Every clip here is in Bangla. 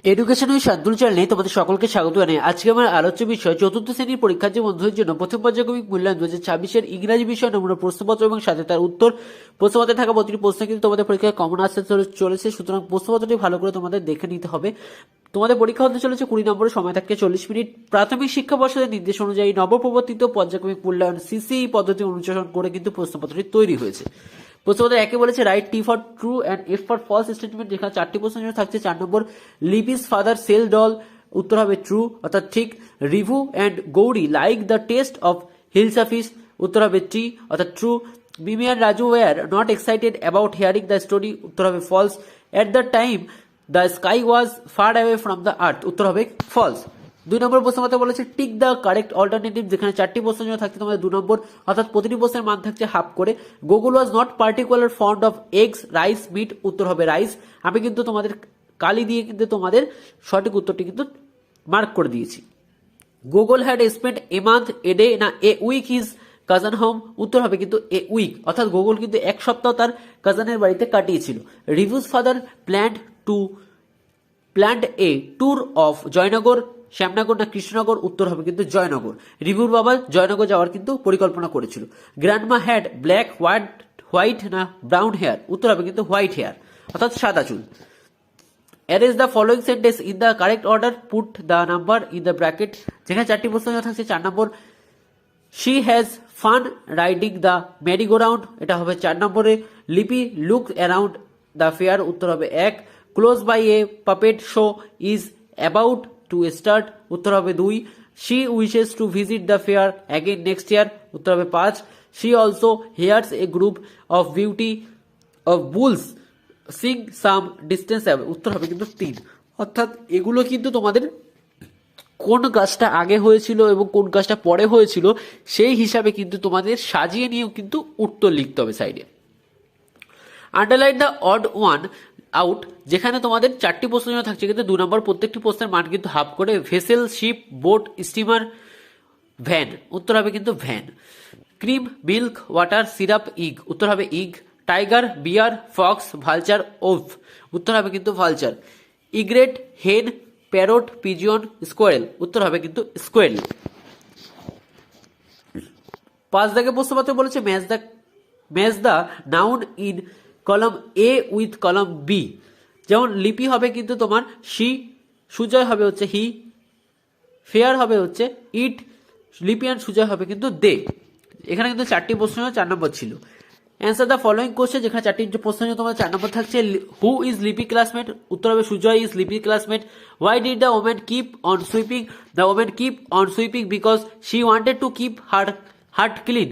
এডুকেশন উইথ শান্তনু চ্যানেলে তোমাদের সকলকে স্বাগত জানাই। আজকে আমার আলোচ্য বিষয় চতুর্থ শ্রেণীর পরীক্ষার্থী বন্ধুদের জন্য প্রথম পর্যায়ক্রমিক মূল্যায়ন 2026-এর ইংরাজি বিষয় নমুনা প্রশ্নপত্র এবং সাথে তার উত্তর। প্রশ্নপত্রে থাকা প্রতিটি প্রশ্ন কিন্তু তোমাদের পরীক্ষায় কমন আসতে চলেছে, সুতরাং প্রশ্নপত্রটি ভালো করে তোমাদের দেখে নিতে হবে। তোমাদের পরীক্ষা হতে চলেছে 20 নম্বরের, সময় থাকছে 40 মিনিট। প্রাথমিক শিক্ষা পর্ষদের নির্দেশ অনুযায়ী নবপ্রবর্তিত পর্যায়ক্রমিক মূল্যায়ন সিসিই পদ্ধতি অনুসরণ করে কিন্তু প্রশ্নপত্রটি তৈরি হয়েছে। প্রশ্নপত্র একে বলেছে write T for true and F for false statement. যেখানে 4টি প্রশ্ন থাকছে। 4 নম্বর, লিপিস ফাদার সেল ডল, উত্তর হবে ট্রু অর্থাৎ ঠিক। Ribhu and Gouri like the taste of hilsa fish, উত্তর হবে টি অর্থাৎ true. Mimi and Raju were not excited about hearing the story, উত্তর হবে false. At the time the sky was far away from the earth, উত্তর হবে ফলস। 2 নম্বর প্রশ্ন মতে বলেছে টিক দ্য কারেক্ট অল্টারনেটিভ। যেখানে 4টি প্রশ্ন থাকছে তোমাদের 2 নম্বর অর্থাৎ প্রতিটি প্রশ্নের মান থাকছে হাফ করে। Google was not particular fond of eggs, rice, meat, উত্তর হবে রাইস। আমি কিন্তু তোমাদের কালি দিয়ে কিন্তু তোমাদের সঠিক উত্তরটি কিন্তু মার্ক করে দিয়েছি। Gogol had spend a month, a day না a week his cousin home, উত্তর হবে কিন্তু এ উইক অর্থাৎ গুগল কিন্তু এক সপ্তাহ তার কাজানের বাড়িতে কাটিয়েছিল। Ribhu's father planned a tour of Joynagar, Shyamnagar না কৃষ্ণনগর, উত্তর হবে কিন্তু জয়নগর। রিভিউর বাবা জয়নগর যাওয়ার কিন্তু পরিকল্পনা করেছিল। গ্র্যান্ডমা হ্যাড ব্ল্যাক হোয়াইট না ব্রাউন হেয়ার, উত্তর হবে কিন্তু হোয়াইট হেয়ার অর্থাৎ সাদা চুল। Arrange the following sentence in the correct order, put the number in the bracket. যেখানে 4টি প্রশ্ন থাকছে। 4 নম্বর, she has fun riding the merry go round, এটা হবে 4 নম্বরে। লিপি লুক অ্যারাউন্ড দ্য ফেয়ার, উত্তর হবে 1। Close by a puppet show is about to start, উত্তর হবে 2। She wishes to visit the fair again next year, উত্তর হবে 5। She also hears a group of beauty of bulls sing some distance away, উত্তর হবে কিন্তু 3। অর্থাৎ এগুলো কিন্তু তোমাদের কোন কাজটা আগে হয়েছিল এবং কোন কাজটা পরে হয়েছিল সেই হিসাবে কিন্তু তোমাদের সাজিয়ে নিয়েও কিন্তু উত্তর লিখতে হবে সাইডে। Underline the odd one out. যেখানে তোমাদের 4টি প্রশ্ন থাকছে কিন্তু 2 নম্বর প্রত্যেকটি প্রশ্নের মান কিন্তু হাফ করে। Vessel, ship, boat, steamer, van, উত্তর হবে কিন্তু van. Cream, milk, water, syrup, egg, উত্তর হবে egg. Tiger, bear, fox, vulture, owl, উত্তর হবে কিন্তু vulture. Egret, hen, parrot, pigeon, squirrel, উত্তর হবে কিন্তু স্কোয়েল। 5 দাগে প্রশ্নপত্র বলেছে match the noun in column A with column B. যেমন লিপি হবে কিন্তু তোমার শি, সুজয় হবে হচ্ছে হি, ফেয়ার হবে হচ্ছে ইট, লিপি অ্যান্ড সুজয় হবে কিন্তু দে। এখানে কিন্তু 4টি প্রশ্ন 4 নম্বর ছিল। Answer the following question. যেখানে 4টি প্রশ্ন তোমার 4 নম্বর থাকছে। হু ইজ লিপি ক্লাসমেট, উত্তর হবে সুজয় ইজ লিপি classmate. Why did the women keep on sweeping, the women keep on sweeping because she wanted to keep her heart clean.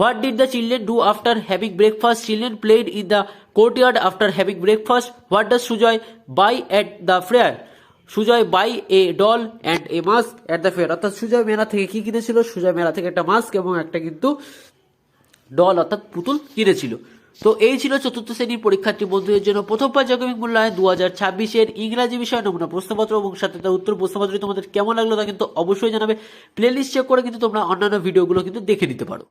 What did the children do after having breakfast? Children played in the courtyard after having breakfast. What does Sujoy buy at the fair? Sujoy buy a doll and a mask at the fair. অর্থাৎ সুজয় মেলা থেকে কি কিনেছিল? সুজয় মেলা থেকে একটা মাস্ক এবং একটা কিন্তু ডল অর্থাৎ পুতুল কিনেছিল। তো এই ছিল চতুর্থ শ্রেণীর পরীক্ষার্থী বন্ধুদের জন্য প্রথম পর্যায়ক্রমিক মূল্যায়ন 2026-এর ইংরাজি বিষয় নমুনা প্রশ্নপত্র এবং সাথে তার উত্তর। প্রশ্নপত্রটি তোমাদের কেমন লাগলো তা কিন্তু অবশ্যই জানাবে। প্লেলিস্ট চেক করে কিন্তু তোমরা অন্যান্য ভিডিওগুলো কিন্তু দেখে নিতে পারো।